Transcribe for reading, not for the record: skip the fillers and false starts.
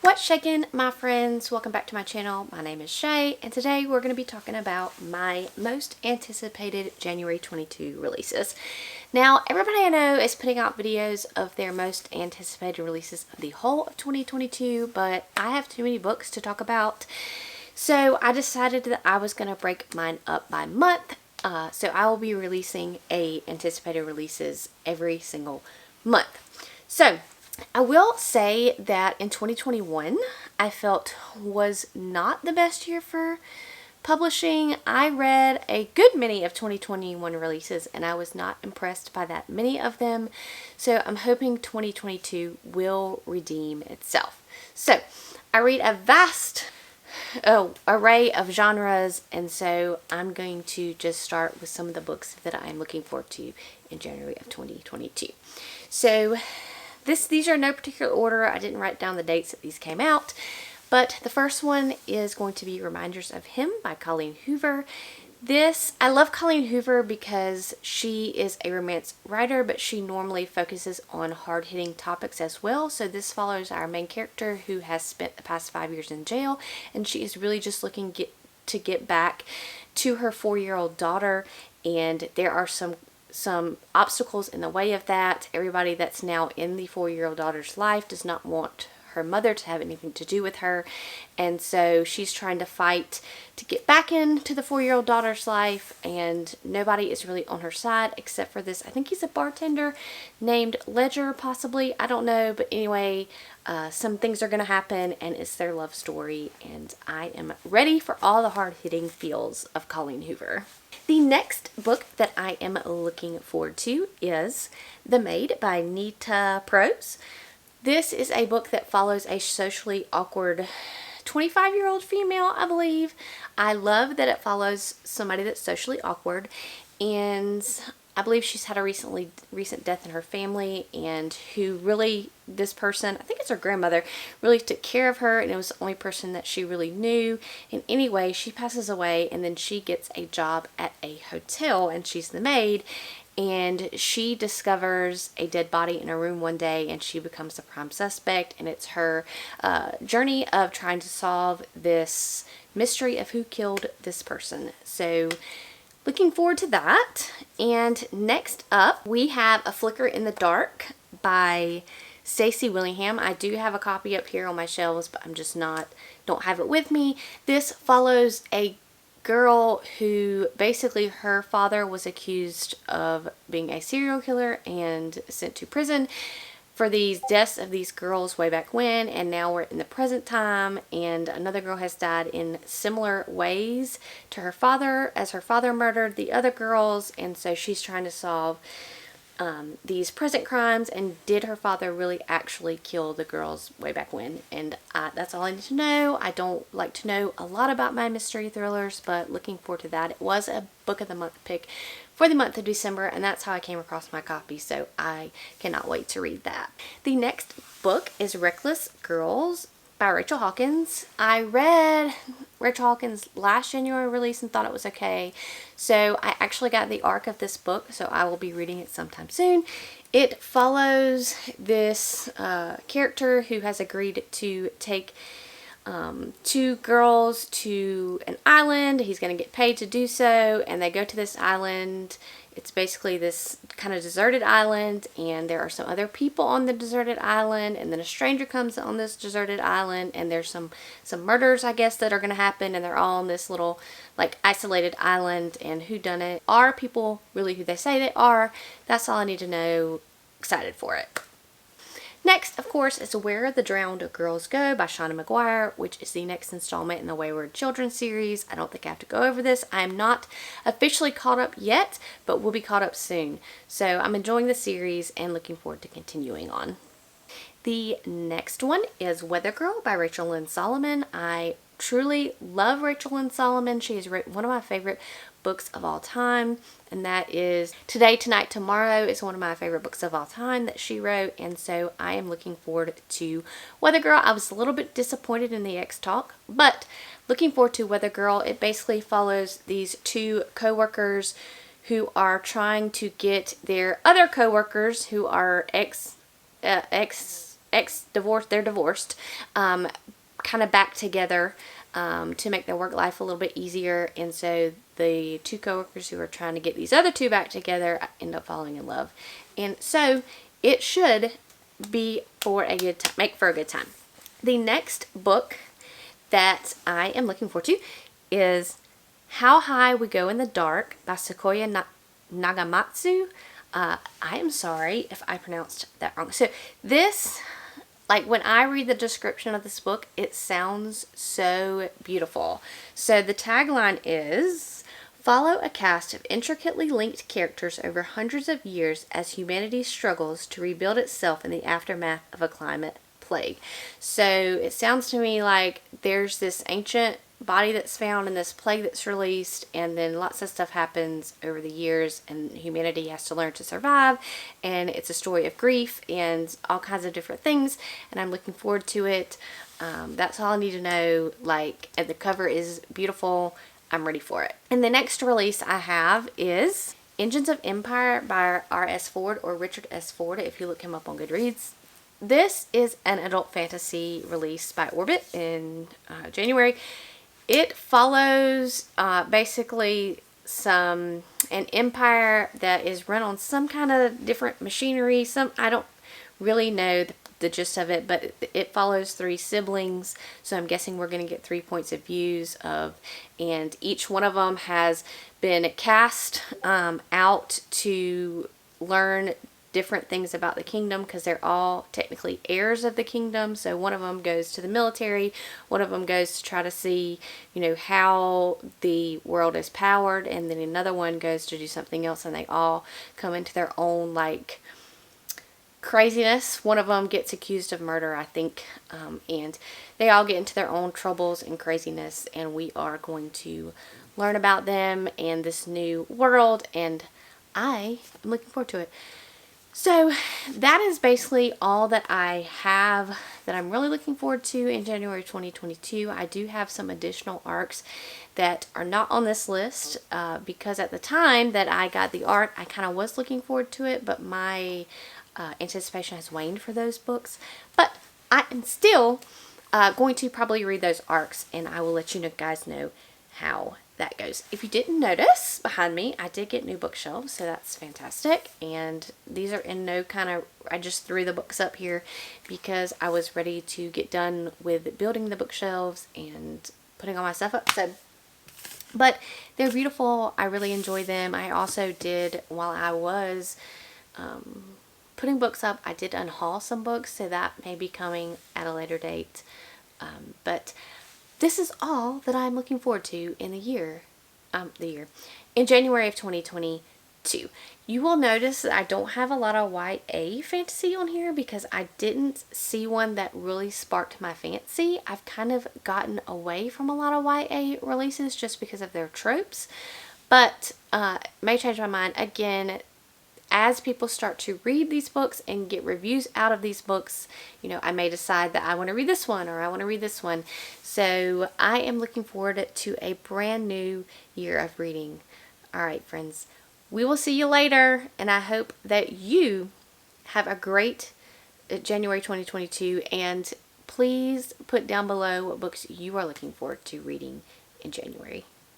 What's shaking, my friends? Welcome back to my channel. My name is Shay, and today we're going to be talking about my most anticipated January 22 releases. Now, everybody I know is putting out videos of their most anticipated releases of the whole of 2022, but I have too many books to talk about, so I decided that I was going to break mine up by month. So I will be releasing anticipated releases every single month. So I will say that in 2021, I felt was not the best year for publishing. I read a good many of 2021 releases and I was not impressed by that many of them. So I'm hoping 2022 will redeem itself. So I read a vast array of genres, and so I'm going to just start with some of the books that I'm looking forward to in January of 2022. So these are in no particular order. I didn't write down the dates that these came out, but the first one is going to be Reminders of Him by Colleen Hoover. I love Colleen Hoover because she is a romance writer, but she normally focuses on hard-hitting topics as well. So this follows our main character who has spent the past 5 years in jail, and she is really just looking to get back to her 4-year-old daughter, and there are some obstacles in the way of that. Everybody that's now in the 4-year-old daughter's life does not want her mother to have anything to do with her, and so she's trying to fight to get back into the 4-year-old daughter's life, and nobody is really on her side except for this, I think he's a bartender named Ledger, possibly, I don't know, but anyway, some things are going to happen, and it's their love story, and I am ready for all the hard-hitting feels of Colleen Hoover. The next book that I am looking forward to is The Maid by Nita Prose. This is a book that follows a socially awkward 25-year-old female, I believe. I love that it follows somebody that's socially awkward, and I believe she's had a recent death in her family, and who really, this person, I think it's her grandmother, really took care of her, and it was the only person that she really knew. And anyway, she passes away, and then she gets a job at a hotel, and she's the maid, and she discovers a dead body in a room one day, and she becomes the prime suspect, and it's her journey of trying to solve this mystery of who killed this person. So looking forward to that. And next up, we have A Flicker in the Dark by Stacy Willingham. I do have a copy up here on my shelves, but I'm just don't have it with me. This follows a girl who basically, her father was accused of being a serial killer and sent to prison for these deaths of these girls way back when, and now we're in the present time, and another girl has died in similar ways to her father, as her father murdered the other girls, and so she's trying to solve these present crimes, and did her father really actually kill the girls way back when? And that's all I need to know. I don't like to know a lot about my mystery thrillers, but looking forward to that. It was a book of the month pick for the month of December, and that's how I came across my copy, so I cannot wait to read that. The next book is Reckless Girls by Rachel Hawkins. I read Rachel Hawkins' last January release and thought it was okay, so I actually got the arc of this book, so I will be reading it sometime soon. It follows this character who has agreed to take 2 girls to an island. He's going to get paid to do so, and they go to this island. It's basically this kind of deserted island, and there are some other people on the deserted island, and then a stranger comes on this deserted island, and there's some murders, I guess, that are going to happen, and they're all on this little, like, isolated island, and whodunit. Are people really who they say they are? That's all I need to know. Excited for it. Next, of course, is Where the Drowned Girls Go by Shauna McGuire, which is the next installment in the Wayward Children series. I don't think I have to go over this. I am not officially caught up yet, but will be caught up soon. So I'm enjoying the series and looking forward to continuing on. The next one is Weather Girl by Rachel Lynn Solomon. I truly love Rachel Lynn Solomon. She has written one of my favorite books of all time, and that is Today, Tonight, Tomorrow is one of my favorite books of all time that she wrote, and so I am looking forward to Weather Girl. I was a little bit disappointed in the X-Talk, but looking forward to Weather Girl. It basically follows these 2 co-workers who are trying to get their other co-workers who are ex they're divorced, kind of back together to make their work life a little bit easier. And so the two coworkers who are trying to get these other two back together end up falling in love. And so it should be for a good time, make for a good time. The next book that I am looking forward to is How High We Go in the Dark by Sequoia Nagamatsu. I am sorry if I pronounced that wrong. So this, like when I read the description of this book, it sounds so beautiful. So the tagline is, follow a cast of intricately linked characters over hundreds of years as humanity struggles to rebuild itself in the aftermath of a climate plague. So it sounds to me like there's this ancient body that's found and this plague that's released, and then lots of stuff happens over the years and humanity has to learn to survive, and it's a story of grief and all kinds of different things, and I'm looking forward to it. That's all I need to know. Like, and the cover is beautiful. I'm ready for it. And the next release I have is Engines of Empire by R.S. Ford, or Richard S. Ford if you look him up on Goodreads. This is an adult fantasy released by Orbit in January. It follows basically an empire that is run on some kind of different machinery. I don't really know the gist of it, but it follows three siblings, so I'm guessing we're going to get 3 points of views of, and each one of them has been cast out to learn different things about the kingdom, because they're all technically heirs of the kingdom. So one of them goes to the military, one of them goes to try to see, you know, how the world is powered, and then another one goes to do something else, and they all come into their own, like, craziness. One of them gets accused of murder, I think, and they all get into their own troubles and craziness, and we are going to learn about them and this new world, and I am looking forward to it. So that is basically all that I have that I'm really looking forward to in January 2022. I do have some additional arcs that are not on this list because at the time that I got the arc, I kind of was looking forward to it, but my anticipation has waned for those books. But I am still going to probably read those arcs, and I will let you guys know how that goes. If you didn't notice, behind me I did get new bookshelves, so that's fantastic. And these are in no kind of, I just threw the books up here because I was ready to get done with building the bookshelves and putting all my stuff up. So, but they're beautiful. I really enjoy them. I also did, while I was putting books up, I did unhaul some books, so that may be coming at a later date. But this is all that I'm looking forward to in in January of 2022. You will notice that I don't have a lot of YA fantasy on here because I didn't see one that really sparked my fancy. I've kind of gotten away from a lot of YA releases just because of their tropes, but may change my mind again. As people start to read these books and get reviews out of these books, you know, I may decide that I want to read this one or I want to read this one. So I am looking forward to a brand new year of reading. All right, friends, we will see you later, and I hope that you have a great January 2022, and please put down below what books you are looking forward to reading in January.